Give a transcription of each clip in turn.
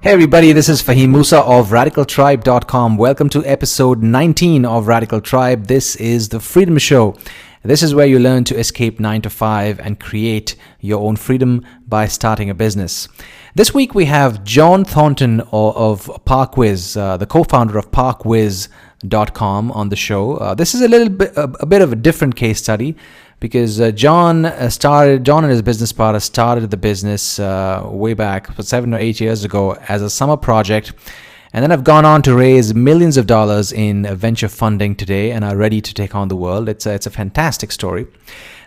Hey everybody, this is Fahim Musa of RadicalTribe.com. Welcome to episode 19 of Radical Tribe. This is the Freedom Show. This is where you learn to escape 9 to 5 and create your own freedom by starting a business. This week we have Jon Thornton of ParkWiz, the co-founder of ParkWiz.com on the show. This is a bit of a different case study because Jon and his business partner started the business way back 7 or 8 years ago as a summer project, and then have gone on to raise millions of dollars in venture funding today and are ready to take on the world. It's a fantastic story.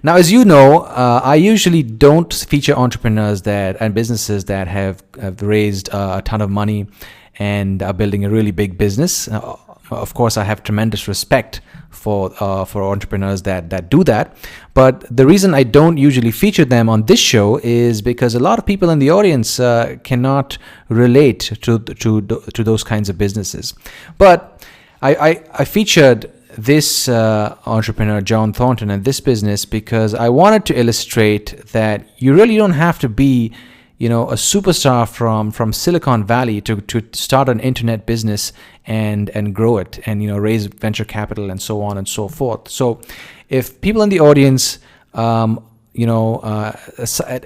Now, as you know, I usually don't feature entrepreneurs and businesses that have raised a ton of money and are building a really big business. Of course, I have tremendous respect for entrepreneurs that do that. But the reason I don't usually feature them on this show is because a lot of people in the audience cannot relate to those kinds of businesses. But I featured this entrepreneur, Jon Thornton, and this business because I wanted to illustrate that you really don't have to be a superstar from Silicon Valley to start an internet business and grow it and raise venture capital and so on and so forth. So if people in the audience at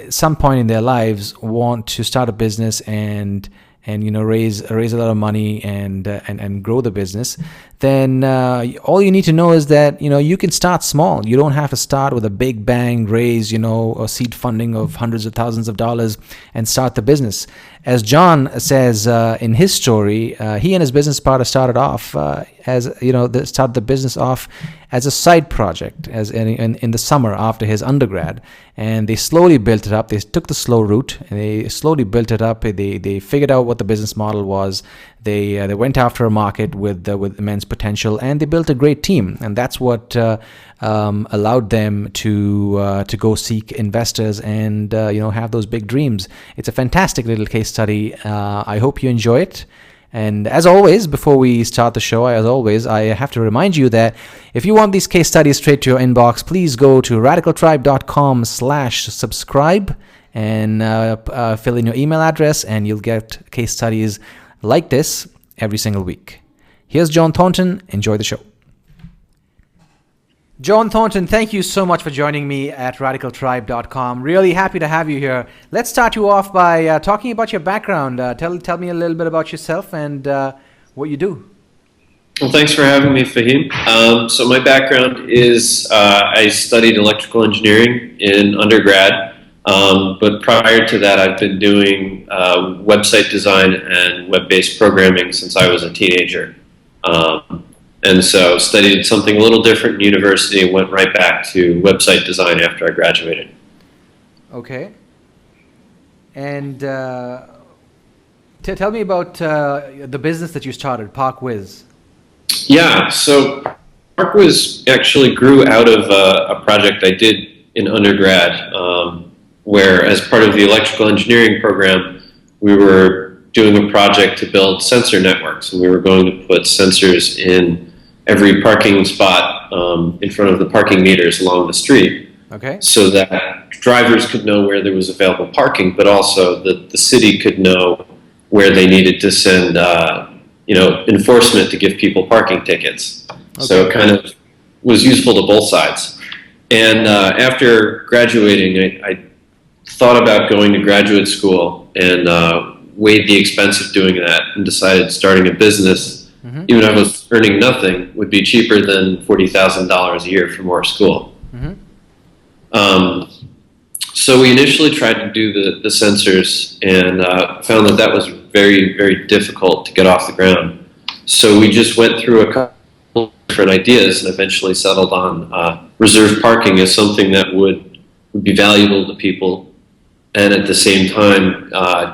some point in their lives want to start a business and raise a lot of money and grow the business, then all you need to know is that you can start small. You don't have to start with a big bang, raise a seed funding of hundreds of thousands of dollars and start the business. As Jon says in his story, he and his business partner started off started the business off as a side project, as in the summer after his undergrad, and they slowly built it up. They took the slow route and they slowly built it up. They figured out what the business model was. They went after a market with immense potential, and they built a great team, and that's what allowed them to go seek investors and have those big dreams. It's a fantastic little case study. I hope you enjoy it. And as always, before we start the show, I have to remind you that if you want these case studies straight to your inbox, please go to RadicalTribe.com/subscribe and fill in your email address, and you'll get case studies like this every single week. Here's Jon Thornton. Enjoy the show. Jon Thornton, thank you so much for joining me at RadicalTribe.com. Really happy to have you here. Let's start you off by talking about your background. Tell me a little bit about yourself and what you do. Well, thanks for having me, Fahim. So my background is I studied electrical engineering in undergrad, but prior to that I've been doing website design and web-based programming since I was a teenager. And so studied something a little different in university and went right back to website design after I graduated. Okay. And tell me about the business that you started, ParkWiz. Yeah, so ParkWiz actually grew out of a project I did in undergrad, where as part of the electrical engineering program, we were doing a project to build sensor networks, and we were going to put sensors in every parking spot in front of the parking meters along the street, okay, so that drivers could know where there was available parking, but also that the city could know where they needed to send enforcement to give people parking tickets. Okay. So it kind of was useful to both sides. And after graduating, I thought about going to graduate school and weighed the expense of doing that and decided starting a business, even if I was earning nothing, would be cheaper than $40,000 a year for more school. So we initially tried to do the sensors and found that was very, very difficult to get off the ground. So we just went through a couple different ideas and eventually settled on reserved parking as something that would be valuable to people, and at the same time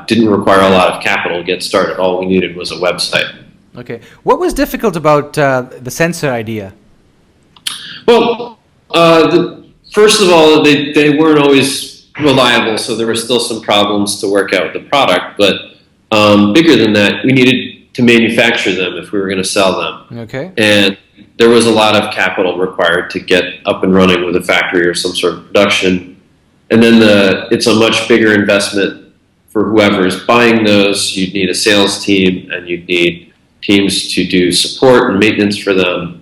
didn't require a lot of capital to get started. All we needed was a website. Okay. What was difficult about the sensor idea? Well, first of all, they weren't always reliable, so there were still some problems to work out with the product. But bigger than that, we needed to manufacture them if we were going to sell them. Okay. And there was a lot of capital required to get up and running with a factory or some sort of production. And then it's a much bigger investment for whoever is buying those, you'd need a sales team, and you'd need teams to do support and maintenance for them.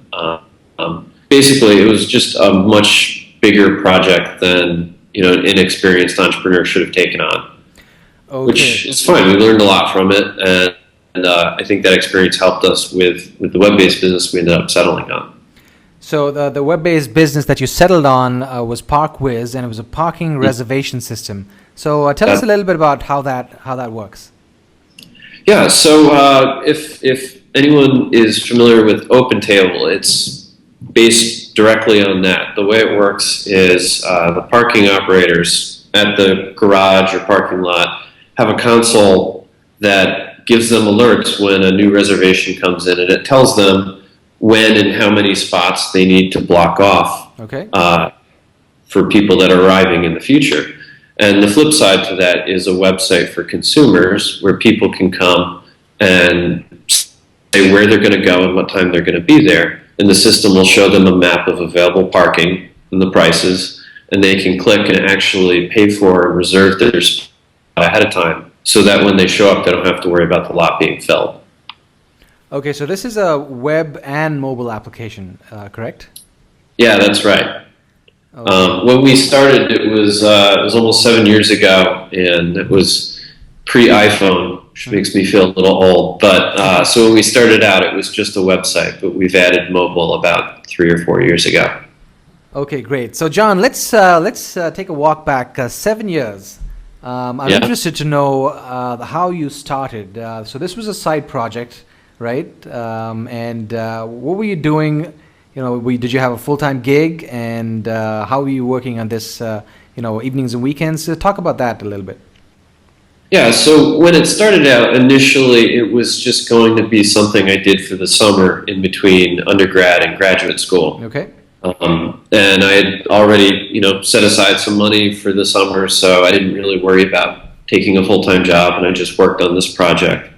Basically, it was just a much bigger project than an inexperienced entrepreneur should have taken on. Okay. Which is fine. We learned a lot from it, and I think that experience helped us with the web-based business we ended up settling on. So the web-based business that you settled on was ParkWiz, and it was a parking reservation system. So tell us a little bit about how that works. Yeah. So if anyone is familiar with OpenTable, it's based directly on that. The way it works is the parking operators at the garage or parking lot have a console that gives them alerts when a new reservation comes in, and it tells them when and how many spots they need to block off for people that are arriving in the future. And the flip side to that is a website for consumers where people can come and say where they're going to go and what time they're going to be there. And the system will show them a map of available parking and the prices, and they can click and actually pay for and reserve their spot ahead of time, so that when they show up, they don't have to worry about the lot being filled. Okay, so this is a web and mobile application, correct? Yeah, that's right. Okay. When we started, it was almost 7 years ago, and it was pre-iPhone, which makes me feel a little old. But so when we started out, it was just a website, but we've added mobile about 3 or 4 years ago. Okay, great. So John, let's take a walk back 7 years. I'm interested to know how you started. So this was a side project, right? And what were you doing? Did you have a full-time gig? And how were you working on this? Evenings and weekends. Talk about that a little bit. Yeah. So when it started out, initially it was just going to be something I did for the summer in between undergrad and graduate school. Okay. And I had already, set aside some money for the summer, so I didn't really worry about taking a full-time job, and I just worked on this project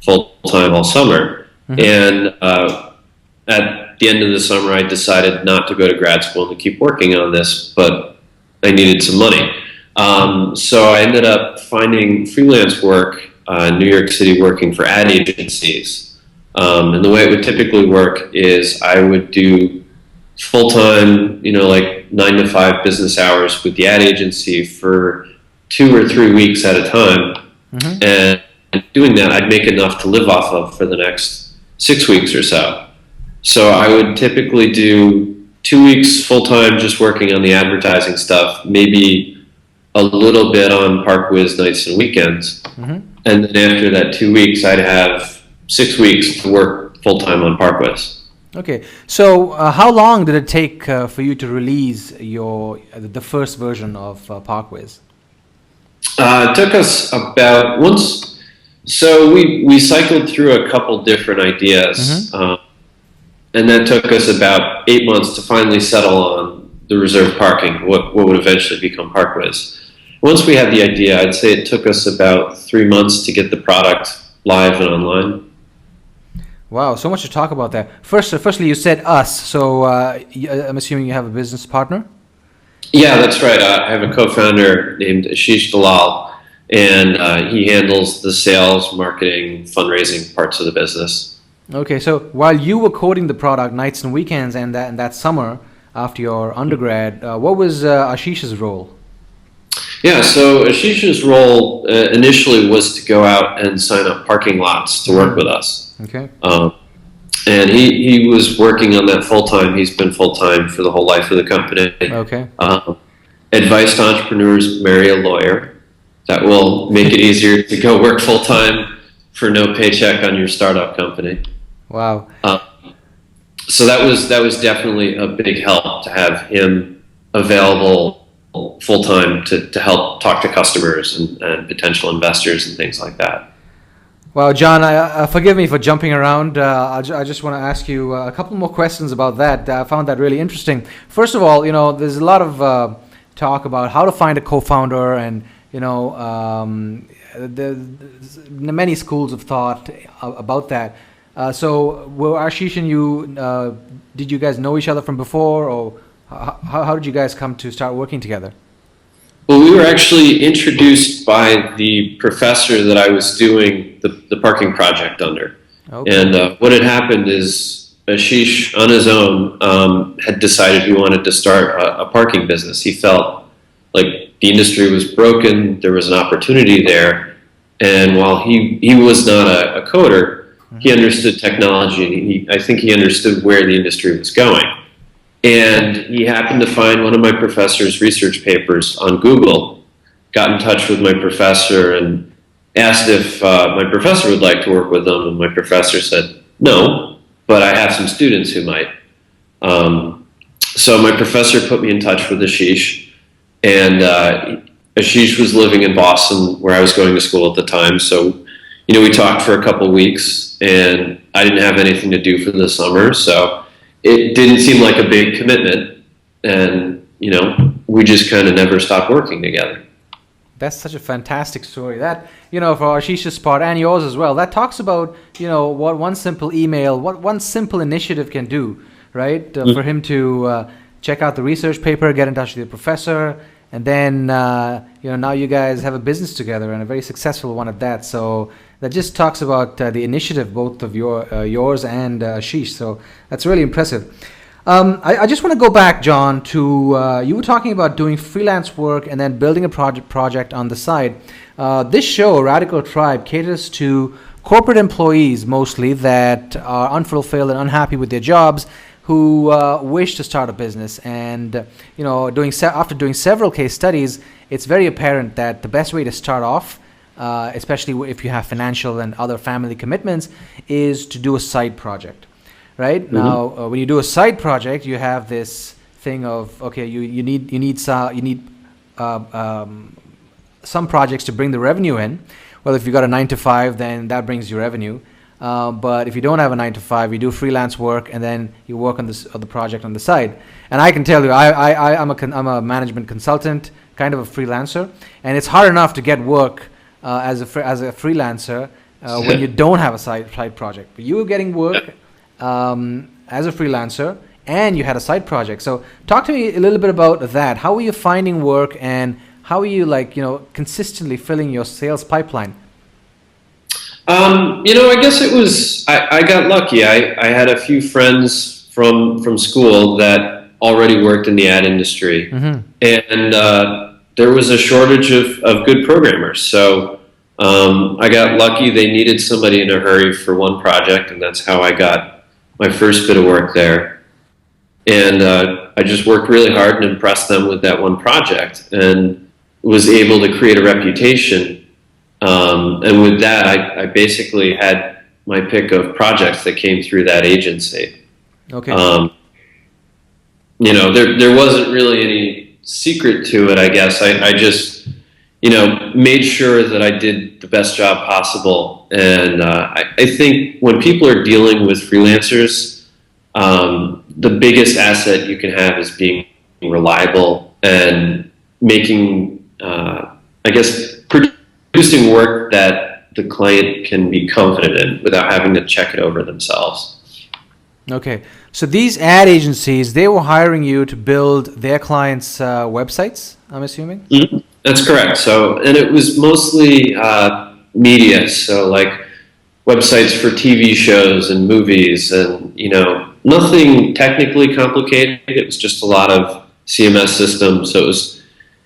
full-time all summer. Mm-hmm. And at the end of the summer, I decided not to go to grad school and to keep working on this, but I needed some money. So I ended up finding freelance work in New York City working for ad agencies. And the way it would typically work is I would do full-time, like 9 to 5 business hours with the ad agency for 2 or 3 weeks at a time. Mm-hmm. And doing that, I'd make enough to live off of for the next 6 weeks or so. So I would typically do 2 weeks full-time just working on the advertising stuff, maybe a little bit on ParkWiz nights and weekends. Mm-hmm. And then after that 2 weeks, I'd have 6 weeks to work full-time on ParkWiz. Okay, so how long did it take for you to release the first version of ParkWiz? It took us about once. So we cycled through a couple different ideas, mm-hmm. And that took us about 8 months to finally settle on the reserved parking, what would eventually become ParkWiz. Once we had the idea, I'd say it took us about 3 months to get the product live and online. Wow, so much to talk about there. Firstly, you said us, so I'm assuming you have a business partner? Yeah, that's right. I have a co-founder named Ashish Dalal, and he handles the sales, marketing, fundraising parts of the business. Okay, so while you were coding the product nights and weekends and that summer after your undergrad, what was Ashish's role? Yeah, so Ashish's role initially was to go out and sign up parking lots to work with us. Okay. And he was working on that full-time. He's been full-time for the whole life of the company. Okay. Advice to entrepreneurs, marry a lawyer. That will make it easier to go work full-time for no paycheck on your startup company. Wow. So that was definitely a big help to have him available full-time to help talk to customers and potential investors and things like that. Well, John, forgive me for jumping around. I just want to ask you a couple more questions about that. I found that really interesting. First of all, there's a lot of talk about how to find a co-founder, and many schools of thought about that. So, were Ashish and you, did you guys know each other from before, or how did you guys come to start working together? Well, we were actually introduced by the professor that I was doing the parking project under. Okay. And what had happened is Ashish, on his own, had decided he wanted to start a parking business. He felt like the industry was broken, there was an opportunity there, and while he was not a coder, he understood technology, and I think he understood where the industry was going. And he happened to find one of my professor's research papers on Google, got in touch with my professor and asked if my professor would like to work with them, and my professor said, no, but I have some students who might. So my professor put me in touch with Ashish, and Ashish was living in Boston where I was going to school at the time, so we talked for a couple weeks, and I didn't have anything to do for the summer, so it didn't seem like a big commitment, and we just kind of never stopped working together. That's such a fantastic story. That, for Ashish's part and yours as well, that talks about, what one simple email, what one simple initiative can do, right? For him to check out the research paper, get in touch with the professor, and then, now you guys have a business together, and a very successful one at that. So that just talks about the initiative, both of yours and Ashish. So that's really impressive. I just want to go back, John, to you were talking about doing freelance work and then building a project on the side. This show, Radical Tribe, caters to corporate employees mostly that are unfulfilled and unhappy with their jobs, who wish to start a business. And after doing several case studies, it's very apparent that the best way to start off, especially if you have financial and other family commitments, is to do a side project. Right? Mm-hmm. Now, when you do a side project, you have this thing of, okay, you need some projects to bring the revenue in. Well, if you got a 9-to-5, then that brings you revenue. But if you don't have a 9-to-5, you do freelance work, and then you work on the project on the side. And I can tell you, I'm a management consultant, kind of a freelancer, and it's hard enough to get work as a freelancer when you don't have a side project. But you were getting work as a freelancer, and you had a side project. So talk to me a little bit about that. How were you finding work, and how are you consistently filling your sales pipeline? I guess it was, I got lucky. I had a few friends from school that already worked in the ad industry, mm-hmm. and there was a shortage of good programmers. So I got lucky. They needed somebody in a hurry for one project, and that's how I got my first bit of work there. And I just worked really hard and impressed them with that one project, and was able to create a reputation. And with that, I basically had my pick of projects that came through that agency. Okay. There wasn't really any secret to it, I guess. I just, made sure that I did the best job possible. And I think when people are dealing with freelancers, the biggest asset you can have is being reliable and making, producing work that the client can be confident in without having to check it over themselves. Okay. So these ad agencies, they were hiring you to build their clients' websites, I'm assuming? Mm-hmm. That's correct. So, and it was mostly media, so like websites for TV shows and movies, and nothing technically complicated. It was just a lot of CMS systems. So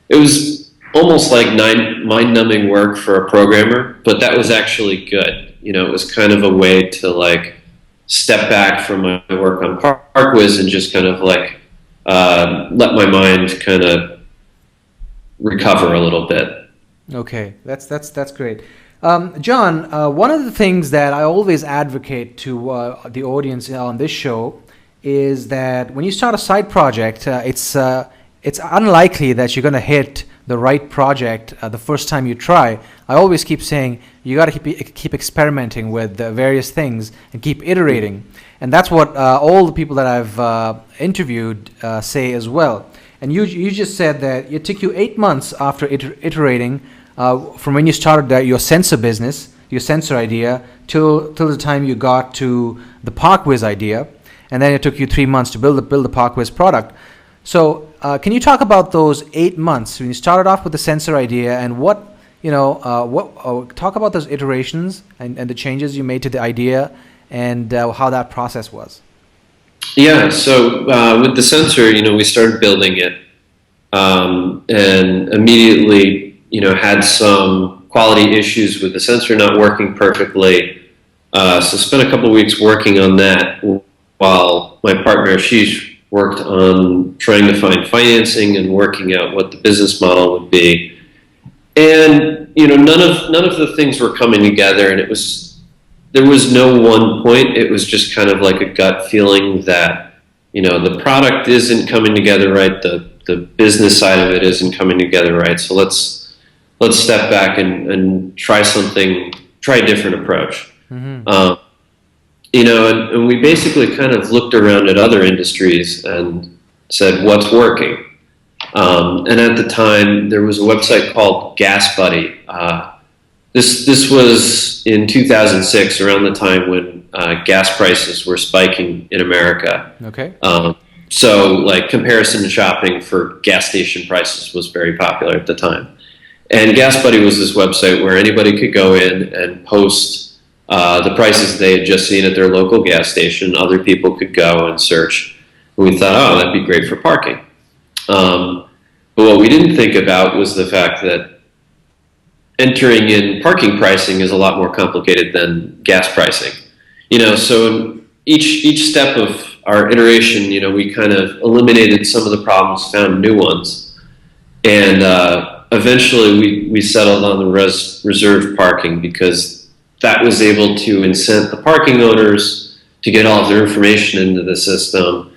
it was almost like mind-numbing work for a programmer, but that was actually good. It was kind of a way to step back from my work on ParkWiz and just kind of let my mind kind of recover a little bit. Okay, that's great. John, one of the things that I always advocate to the audience on this show is that when you start a side project, it's unlikely that you're going to hit the right project the first time you try. I always keep saying you got to keep experimenting with various things and keep iterating, and that's what all the people that I've interviewed say as well. And you just said that it took you 8 months after iterating from when you started your sensor business, your sensor idea, till the time you got to the ParkWiz idea, and then it took you 3 months to build the ParkWiz product. So can you talk about those 8 months when you started off with the sensor idea, and talk about those iterations and the changes you made to the idea, and how that process was? Yeah, so with the sensor, we started building it, and immediately, had some quality issues with the sensor not working perfectly. So spent a couple of weeks working on that while my partner Ashish worked on trying to find financing and working out what the business model would be. And none of the things were coming together, and there was no one point. It was just kind of like a gut feeling that the product isn't coming together right, the business side of it isn't coming together right. So let's step back and try a different approach. Mm-hmm. And we basically kind of looked around at other industries and said, what's working? And at the time, there was a website called Gas Buddy. This was in 2006, around the time when gas prices were spiking in America. Okay. So, like, comparison shopping for gas station prices was very popular at the time. And Gas Buddy was this website where anybody could go in and post the prices they had just seen at their local gas station. Other people could go and search. And we thought, oh, that'd be great for parking. But what we didn't think about was the fact that entering in parking pricing is a lot more complicated than gas pricing. So each step of our iteration, we kind of eliminated some of the problems, found new ones. And eventually we settled on the reserved parking, because that was able to incent the parking owners to get all of their information into the system.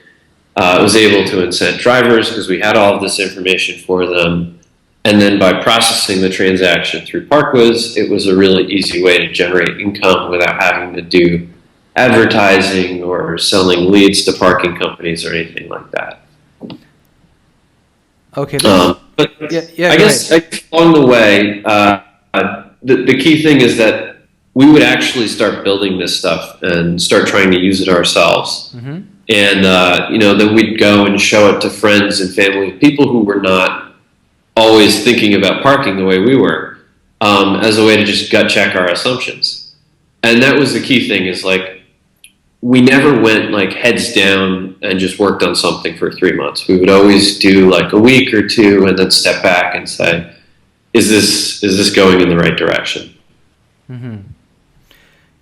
It was able to incent drivers because we had all of this information for them. And then by processing the transaction through ParkWiz, it was a really easy way to generate income without having to do advertising or selling leads to parking companies or anything like that. Okay. But I guess along the way, the key thing is that we would actually start building this stuff and start trying to use it ourselves. Mm-hmm. And, then we'd go and show it to friends and family, people who were not always thinking about parking the way we were, as a way to just gut check our assumptions. And that was the key thing, is like, we never went like heads down and just worked on something for 3 months. We would always do like a week or two and then step back and say, is this going in the right direction? Mm-hmm.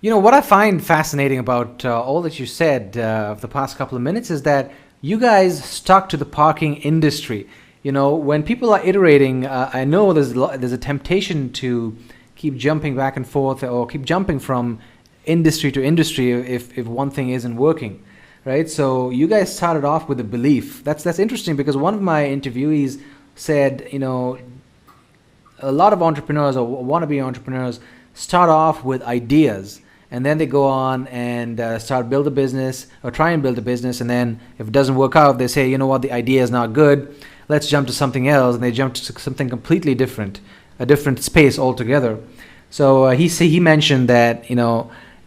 What I find fascinating about all that you said of the past couple of minutes is that you guys stuck to the parking industry. When people are iterating, I know there's a temptation to keep jumping back and forth, or keep jumping from industry to industry if one thing isn't working, right? So you guys started off with a belief. That's interesting, because one of my interviewees said, a lot of entrepreneurs or wannabe entrepreneurs start off with ideas, and then they go on and build a business, or try and build a business, and then if it doesn't work out, they say, the idea is not good, let's jump to something else, and they jump to something completely different, a different space altogether. So he mentioned that,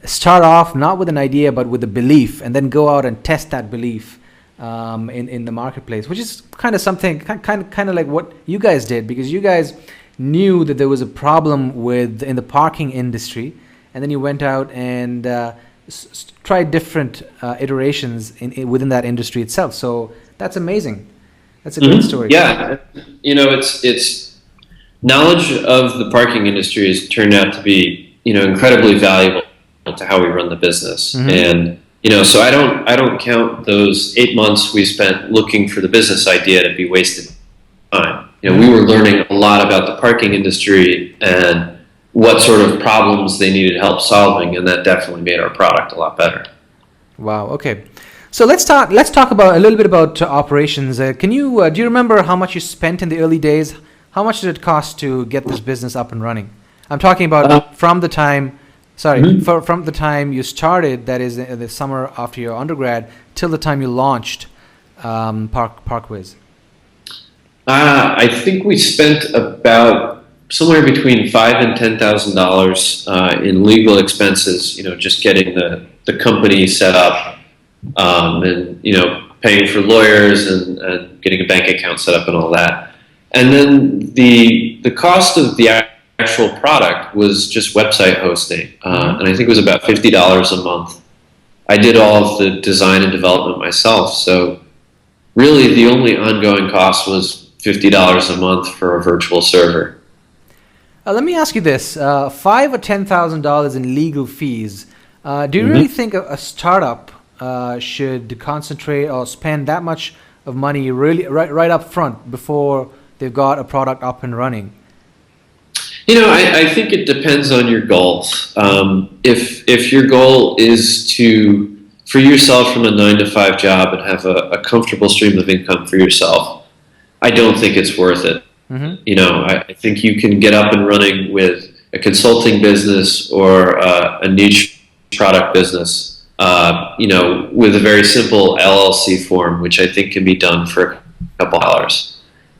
start off not with an idea but with a belief, and then go out and test that belief in the marketplace, which is kind of something kind of like what you guys did, because you guys knew that there was a problem in the parking industry, and then you went out and tried different iterations within that industry itself. So that's amazing. That's a great story. Yeah, it's knowledge of the parking industry has turned out to be incredibly valuable to how we run the business. Mm-hmm. And so I don't count those 8 months we spent looking for the business idea to be wasted time. We were learning a lot about the parking industry and what sort of problems they needed help solving, and that definitely made our product a lot better. Wow. Okay. So let's talk about a little bit about operations. Can you do you remember how much you spent in the early days? How much did it cost to get this business up and running? I'm talking about from the time you started, that is the summer after your undergrad, till the time you launched ParkWiz. I think we spent about somewhere between $5,000 and $10,000 in legal expenses. Just getting the company set up, and paying for lawyers and getting a bank account set up and all that. And then the cost of the actual product was just website hosting, and I think it was about $50 a month. I did all of the design and development myself, so really the only ongoing cost was $50 a month for a virtual server. Let me ask you this: $5,000 or $10,000 in legal fees. Do you really think a startup should concentrate or spend that much of money really right up front before they've got a product up and running? I think it depends on your goals. If your goal is to free yourself from a 9-to-5 job and have a comfortable stream of income for yourself, I don't think it's worth it. I think you can get up and running with a consulting business or a niche product business, with a very simple LLC form, which I think can be done for a couple hours.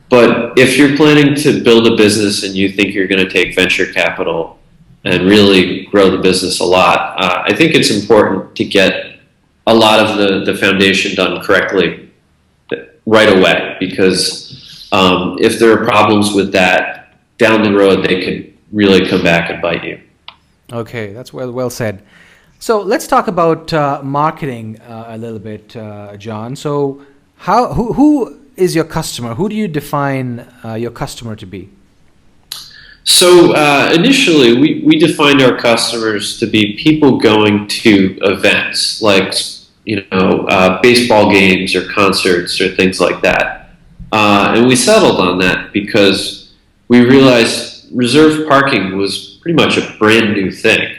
But if you're planning to build a business and you think you're going to take venture capital and really grow the business a lot, I think it's important to get a lot of the foundation done correctly right away, because if there are problems with that down the road, they could really come back and bite you. Okay, that's well said. So let's talk about marketing a little bit, Jon. So who is your customer? Who do you define your customer to be? So initially, we defined our customers to be people going to events like baseball games or concerts or things like that, and we settled on that because we realized reserved parking was pretty much a brand new thing.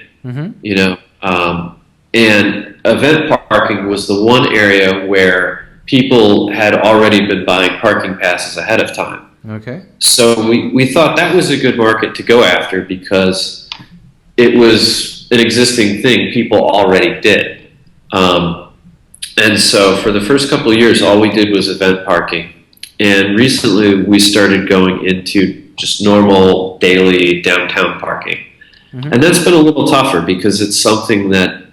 And event parking was the one area where people had already been buying parking passes ahead of time. Okay. So we thought that was a good market to go after because it was an existing thing people already did. And so for the first couple of years, all we did was event parking. And recently we started going into just normal daily downtown parking. And that's been a little tougher because it's something that,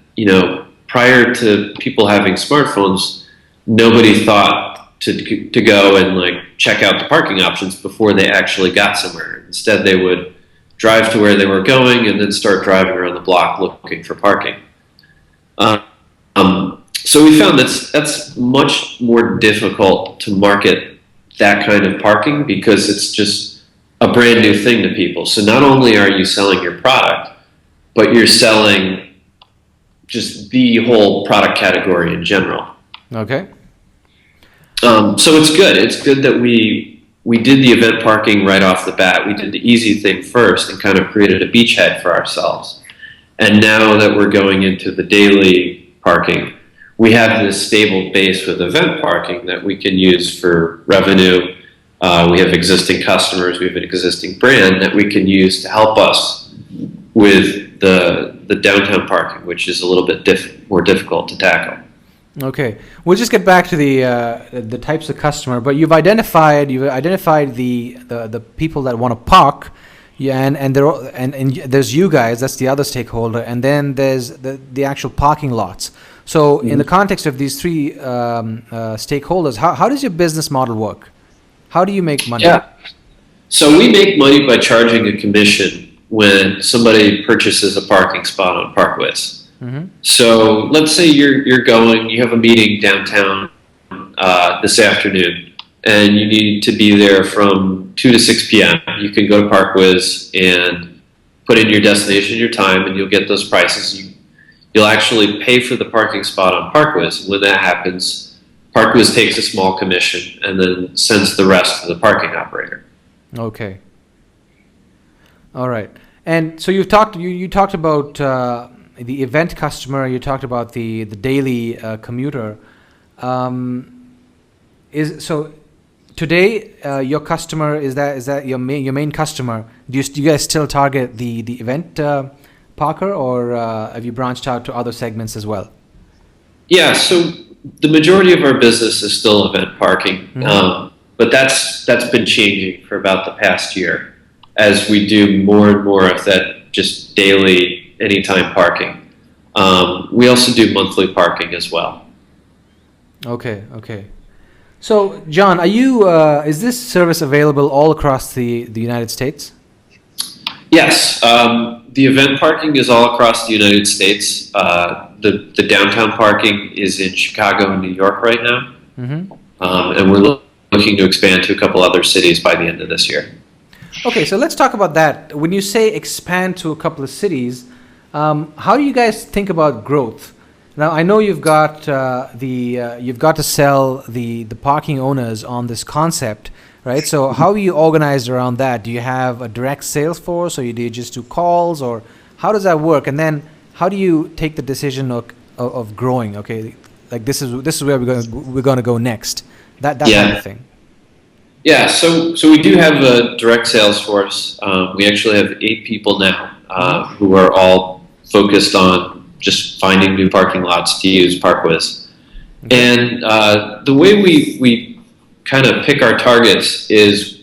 prior to people having smartphones, nobody thought to go and check out the parking options before they actually got somewhere. Instead, they would drive to where they were going and then start driving around the block looking for parking. So we found that's much more difficult to market that kind of parking because it's just a brand new thing to people. So not only are you selling your product, but you're selling just the whole product category in general. Okay. So it's good. It's good that we did the event parking right off the bat. We did the easy thing first and kind of created a beachhead for ourselves. And now that we're going into the daily parking, we have this stable base with event parking that we can use for revenue. We have existing customers. We have an existing brand that we can use to help us with the downtown parking, which is a little bit more difficult to tackle. Okay, we'll just get back to the types of customer, but you've identified the people that want to park, and there's you guys, that's the other stakeholder, and then there's the actual parking lots. So in the context of these three stakeholders, how does your business model work? How do you make money? Yeah, so we make money by charging a commission when somebody purchases a parking spot on ParkWiz. So let's say you have a meeting downtown this afternoon, and you need to be there from 2 to 6 p.m. You can go to ParkWiz and put in your destination, your time, and you'll get those prices. You'll actually pay for the parking spot on ParkWiz. When that happens, ParkWiz takes a small commission and then sends the rest to the parking operator. Okay. All right. And so you talked about the event customer. You talked about the daily commuter. So today your customer is that your main customer? Do you guys still target the event parker, or have you branched out to other segments as well? Yeah. So the majority of our business is still event parking, but that's been changing for about the past year as we do more and more of that just daily, anytime parking. We also do monthly parking as well. Okay. So, John, are you? Is this service available all across the United States? Yes, the event parking is all across the United States. The downtown parking is in Chicago and New York right now, Mm-hmm. and we're looking to expand to a couple other cities by the end of this year. Okay, so let's talk about that. When you say expand to a couple of cities, how do you guys think about growth? Now, I know you've got to sell the parking owners on this concept, right? So, how are you organized around that? Do you have a direct sales force, or do you just do calls, or how does that work? And then, how do you take the decision of growing? Okay, like this is where we're going to go next. That kind of thing. Yeah, so we do have a direct sales force. We actually have 8 people now who are all focused on just finding new parking lots to use ParkWiz. Okay. And the way we kind of pick our targets is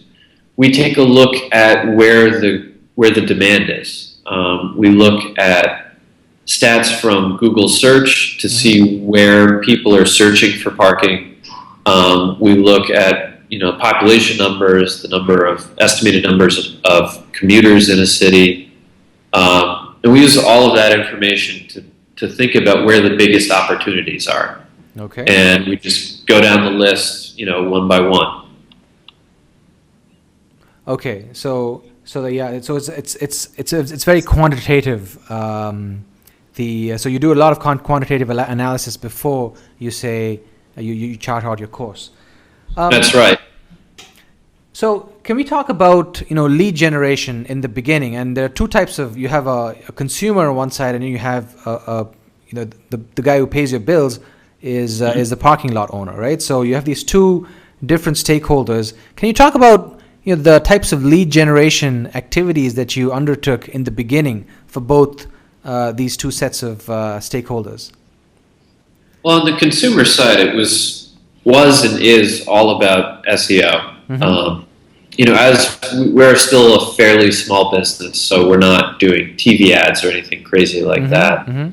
we take a look at where the demand is. We look at stats from Google search to see where people are searching for parking. We look at population numbers, the number of estimated numbers of commuters in a city, and we use all of that information to think about where the biggest opportunities are. Okay. And we just go down the list, one by one. Okay. So it's very quantitative. So you do a lot of quantitative analysis before you say you chart out your course. That's right. So can we talk about lead generation in the beginning? And there are two types of. You have a consumer on one side, and then you have the guy who pays your bills is the parking lot owner, right? So you have these two different stakeholders. Can you talk about the types of lead generation activities that you undertook in the beginning for both these two sets of stakeholders? Well, on the consumer side, it was and is all about SEO. Mm-hmm. As we're still a fairly small business, so we're not doing TV ads or anything crazy like that. Mm-hmm.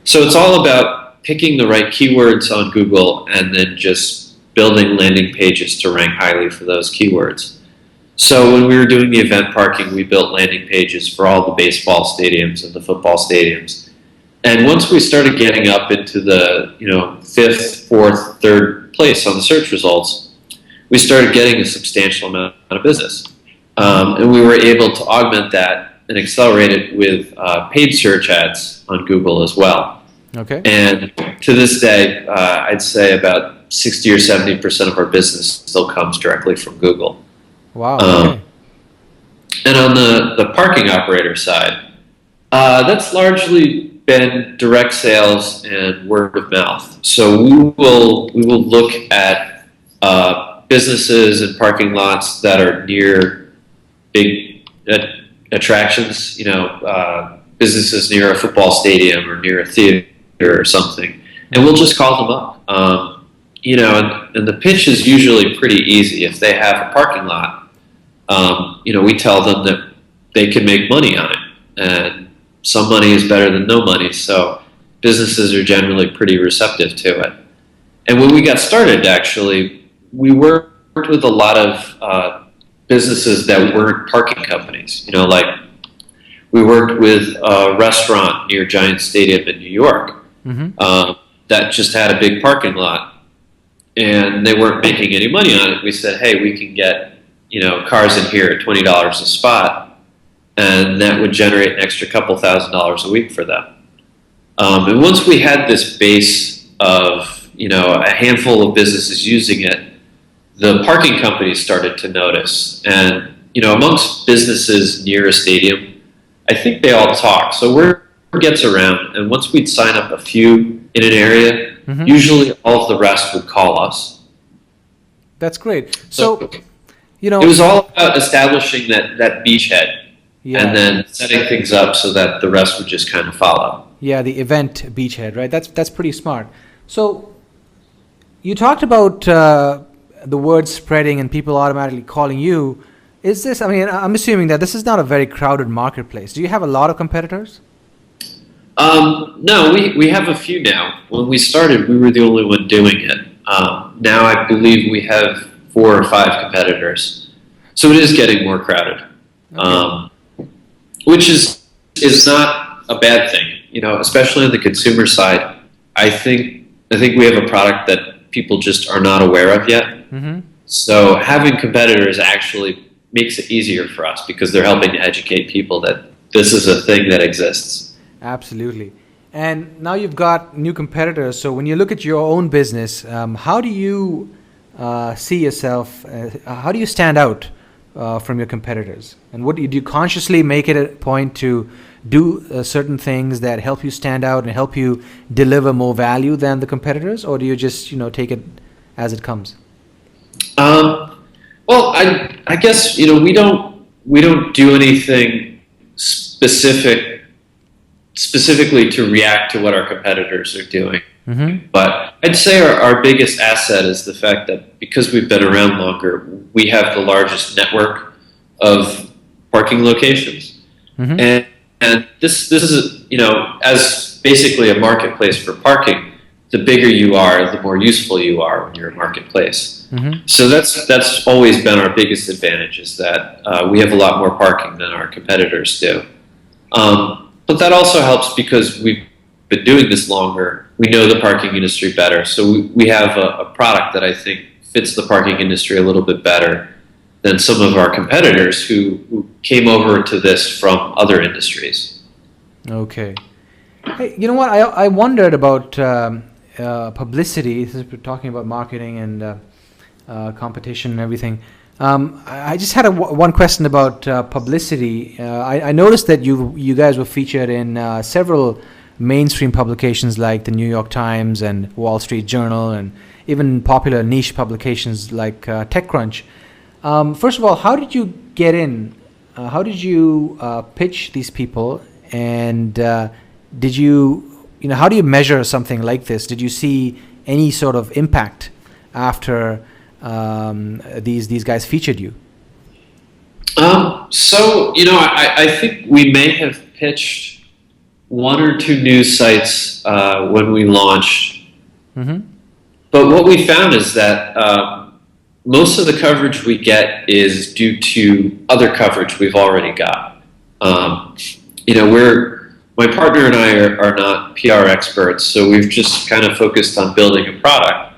So it's all about picking the right keywords on Google and then just building landing pages to rank highly for those keywords. So when we were doing the event parking, we built landing pages for all the baseball stadiums and the football stadiums. And once we started getting up into the 5th, 4th, 3rd place on the search results, we started getting a substantial amount of business. And we were able to augment that and accelerate it with paid search ads on Google as well. Okay. And to this day, I'd say about 60 or 70% of our business still comes directly from Google. Wow. Okay. And on the parking operator side, that's largely been direct sales and word of mouth. So we will look at businesses and parking lots that are near big attractions, businesses near a football stadium or near a theater or something, and we'll just call them up. And the pitch is usually pretty easy. If they have a parking lot, we tell them that they can make money on it, and some money is better than no money, so businesses are generally pretty receptive to it. And when we got started, actually, we worked with a lot of businesses that weren't parking companies. Like we worked with a restaurant near Giant Stadium in New York that just had a big parking lot, and they weren't making any money on it. We said, hey, we can get cars in here at $20 a spot, and that would generate an extra couple $1,000s a week for them. And once we had this base of a handful of businesses using it, the parking companies started to notice. And amongst businesses near a stadium, I think they all talk. So word gets around, and once we'd sign up a few in an area, usually all of the rest would call us. That's great. So it was all about establishing that beachhead, and then setting things up so that the rest would just kind of follow. Yeah, the event beachhead, right? That's pretty smart. So you talked about the word spreading and people automatically calling you. Is this? I mean, I'm assuming that this is not a very crowded marketplace. Do you have a lot of competitors? No, we have a few now. When we started, we were the only one doing it. Now I believe we have 4 or 5 competitors. So it is getting more crowded, which is not a bad thing. Especially on the consumer side. I think we have a product that people just are not aware of yet. Mm-hmm. So having competitors actually makes it easier for us because they're helping to educate people that this is a thing that exists. Absolutely. And now you've got new competitors. So when you look at your own business, how do you see yourself? How do you stand out from your competitors? And what do you consciously make it a point to do certain things that help you stand out and help you deliver more value than the competitors, or do you just take it as it comes? Well, I guess we don't do anything specifically to react to what our competitors are doing. Mm-hmm. But I'd say our biggest asset is the fact that because we've been around longer, we have the largest network of parking locations. Mm-hmm. And this is, as basically a marketplace for parking, the bigger you are, the more useful you are when you're a marketplace. Mm-hmm. So that's always been our biggest advantage, is that we have a lot more parking than our competitors do. But that also helps because we've been doing this longer. We know the parking industry better. So we have a product that I think fits the parking industry a little bit better than some of our competitors who came over to this from other industries. Okay. Hey, you know what? I wondered about publicity. Since we're talking about marketing and competition and everything. I just had one question about publicity. I noticed that you guys were featured in several mainstream publications like the New York Times and Wall Street Journal, and even popular niche publications like TechCrunch. First of all, how did you get in? How did you pitch these people? And did you, how do you measure something like this? Did you see any sort of impact after these guys featured you? So, I think we may have pitched 1 or 2 news sites when we launched. Mm-hmm. But what we found is that most of the coverage we get is due to other coverage we've already got. My partner and I are not PR experts, so we've just kind of focused on building a product.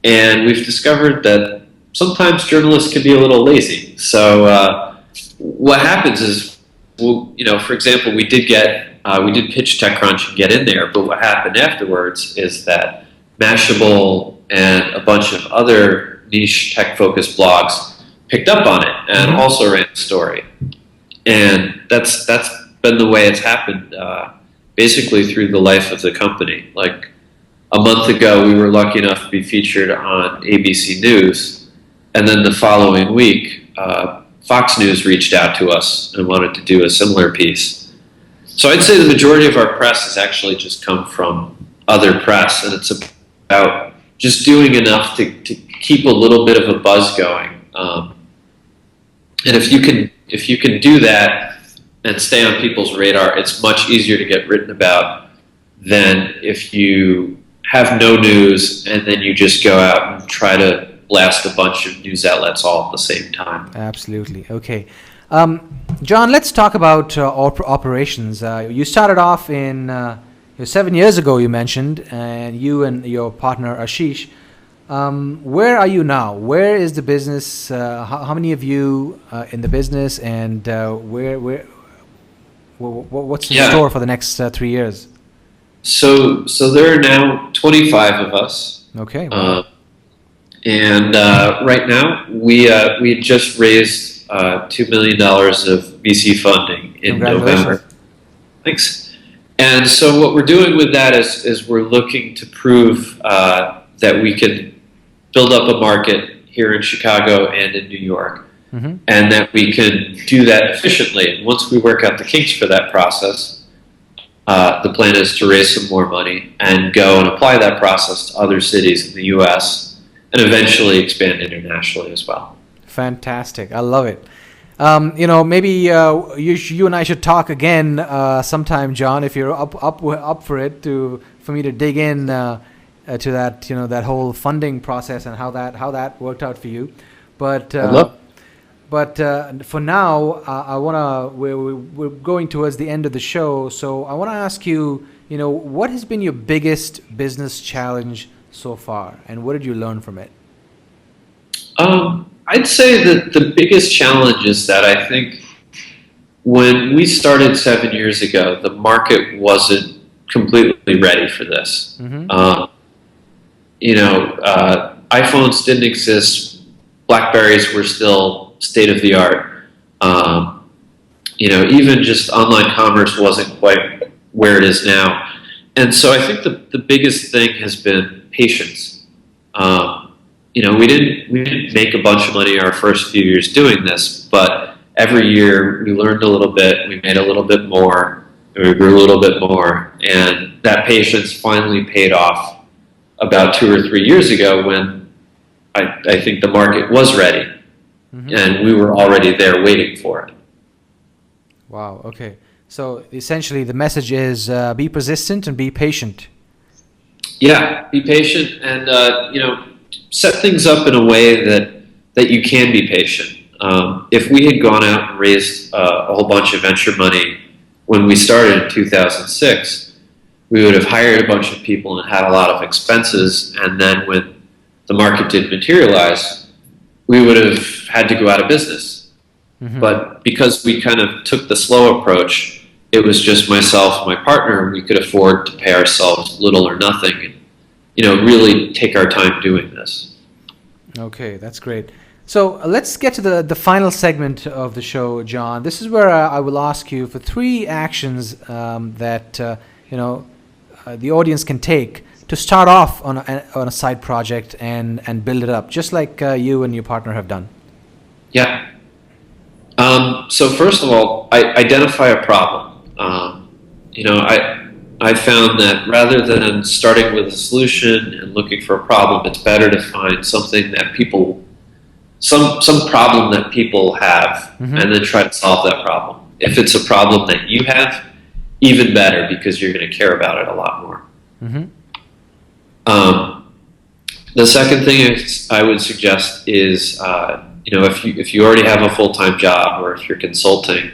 And we've discovered that sometimes journalists can be a little lazy. So what happens is, for example, we did pitch TechCrunch and get in there, but what happened afterwards is that Mashable and a bunch of other niche tech-focused blogs picked up on it and also ran the story. And that's been the way it's happened basically through the life of the company. Like a month ago, we were lucky enough to be featured on ABC News, and then the following week, Fox News reached out to us and wanted to do a similar piece. So I'd say the majority of our press has actually just come from other press, and it's about just doing enough to keep a little bit of a buzz going. And if you can do that and stay on people's radar, it's much easier to get written about than if you have no news and then you just go out and try to blast a bunch of news outlets all at the same time. Absolutely. Okay. John, let's talk about operations. You started off in 7 years ago, you mentioned, and you and your partner Ashish. Where are you now? Where is the business? How many of you in the business, and what's in store for the next 3 years? So there are now 25 of us. Okay. Wow. And right now we just raised $2 million of VC funding in November. Thanks. And so what we're doing with that is we're looking to prove that we can build up a market here in Chicago and in New York, and that we can do that efficiently. And once we work out the kinks for that process, the plan is to raise some more money and go and apply that process to other cities in the U.S. and eventually expand internationally as well. Fantastic. I love it. Maybe you and I should talk again sometime, John, if you're up for it, for me to dig in to that, that whole funding process and how that worked out for you. But for now, we're going towards the end of the show. So I want to ask you, what has been your biggest business challenge so far, and what did you learn from it? I'd say that the biggest challenge is that I think when we started 7 years ago, the market wasn't completely ready for this. iPhones didn't exist. BlackBerries were still state of the art. Even just online commerce wasn't quite where it is now. And so I think the biggest thing has been patience. We didn't make a bunch of money our first few years doing this, but every year we learned a little bit, we made a little bit more, and we grew a little bit more, and that patience finally paid off about 2 or 3 years ago when I think the market was ready, and we were already there waiting for it. Wow, okay. So essentially the message is be persistent and be patient. Yeah, be patient and, set things up in a way that you can be patient. If we had gone out and raised a whole bunch of venture money when we started in 2006, we would have hired a bunch of people and had a lot of expenses, and then when the market didn't materialize, we would have had to go out of business. But because we kind of took the slow approach, it was just myself and my partner, and we could afford to pay ourselves little or nothing and, really take our time doing this. Okay, that's great. So let's get to the final segment of the show, Jon. This is where I will ask you for 3 actions that the audience can take to start off on a side project and build it up, just like you and your partner have done. Yeah. So first of all, identify a problem. I found that rather than starting with a solution and looking for a problem, it's better to find something that some problem that people have, and then try to solve that problem. If it's a problem that you have, even better, because you're going to care about it a lot more. The second thing I would suggest is, if you already have a full-time job or if you're consulting,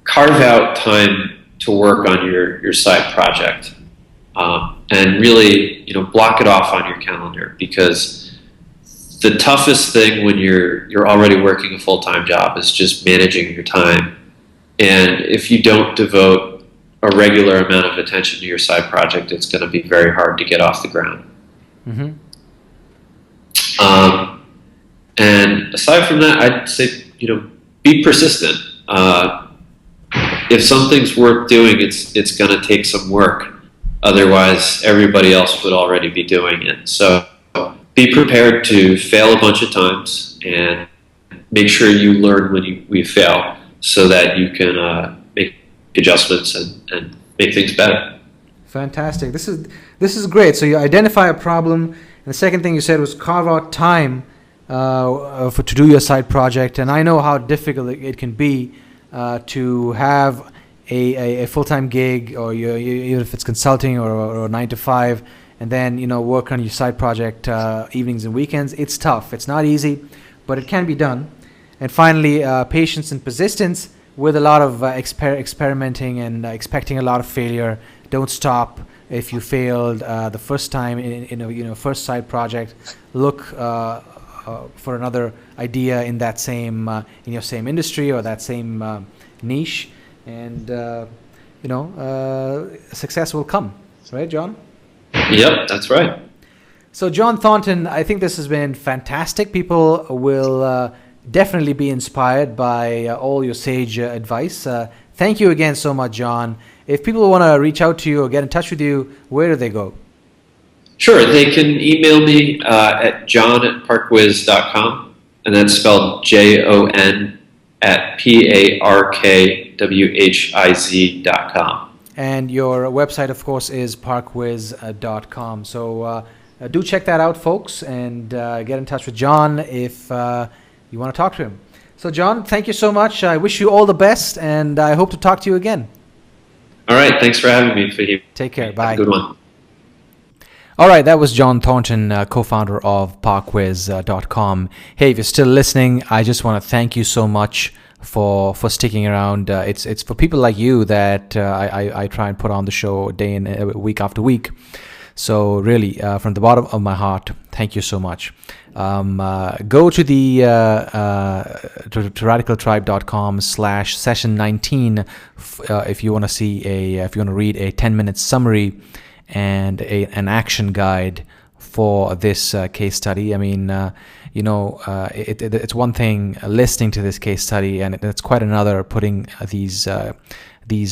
carve out time to work on your side project, and really, block it off on your calendar, because the toughest thing when you're already working a full-time job is just managing your time. And if you don't devote a regular amount of attention to your side project, it's going to be very hard to get off the ground. And aside from that, I'd say, be persistent. If something's worth doing, it's going to take some work. Otherwise, everybody else would already be doing it. So be prepared to fail a bunch of times and make sure you learn when we fail so that you can make adjustments and make things better. Fantastic. This is great. So you identify a problem, and the second thing you said was carve out time to do your side project. And I know how difficult it can be to have a full-time gig, or even if it's consulting or 9 to 5, and then work on your side project evenings and weekends. It's tough. It's not easy, but it can be done. And finally, patience and persistence with a lot of experimenting and expecting a lot of failure. Don't stop if you failed the first time in a first side project. Look for another idea in that same in your same industry or that same niche, and success will come. Right, Jon? Yep, that's right. So, Jon Thornton, I think this has been fantastic. People will definitely be inspired by all your sage advice. Thank you again so much, Jon. If people want to reach out to you or get in touch with you, where do they go? Sure, they can email me at jon@parkwiz.com, and that's spelled JON@PARKWHIZ.com. And your website, of course, is parkwiz.com. So do check that out, folks, and get in touch with Jon if you want to talk to him. So, Jon, thank you so much. I wish you all the best, and I hope to talk to you again. All right. Thanks for having me, Fahim. Take care. Bye. Have a good one. All right, that was Jon Thornton, co-founder of parkwiz.com. Hey, if you're still listening, I just want to thank you so much for sticking around. It's for people like you that I try and put on the show day in week after week. So really, from the bottom of my heart, thank you so much. Go to the to radicaltribe.com/session19 if you want to see if you want to read a 10-minute summary and an action guide for this case study. I mean, it's one thing listening to this case study, and it's quite another putting these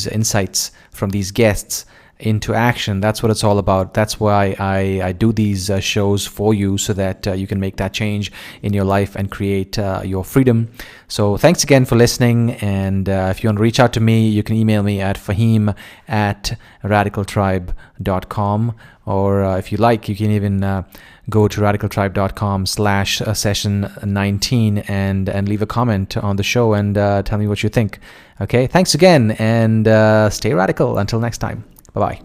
insights from these guests into action. That's what it's all about. That's why I do these shows for you, so that you can make that change in your life and create your freedom. So thanks again for listening, and if you want to reach out to me, you can email me at fahim@radicaltribe.com, or if you like, you can even go to radicaltribe.com/session19 and leave a comment on the show and tell me what you think. Okay, thanks again, and stay radical. Until next time. Bye-bye.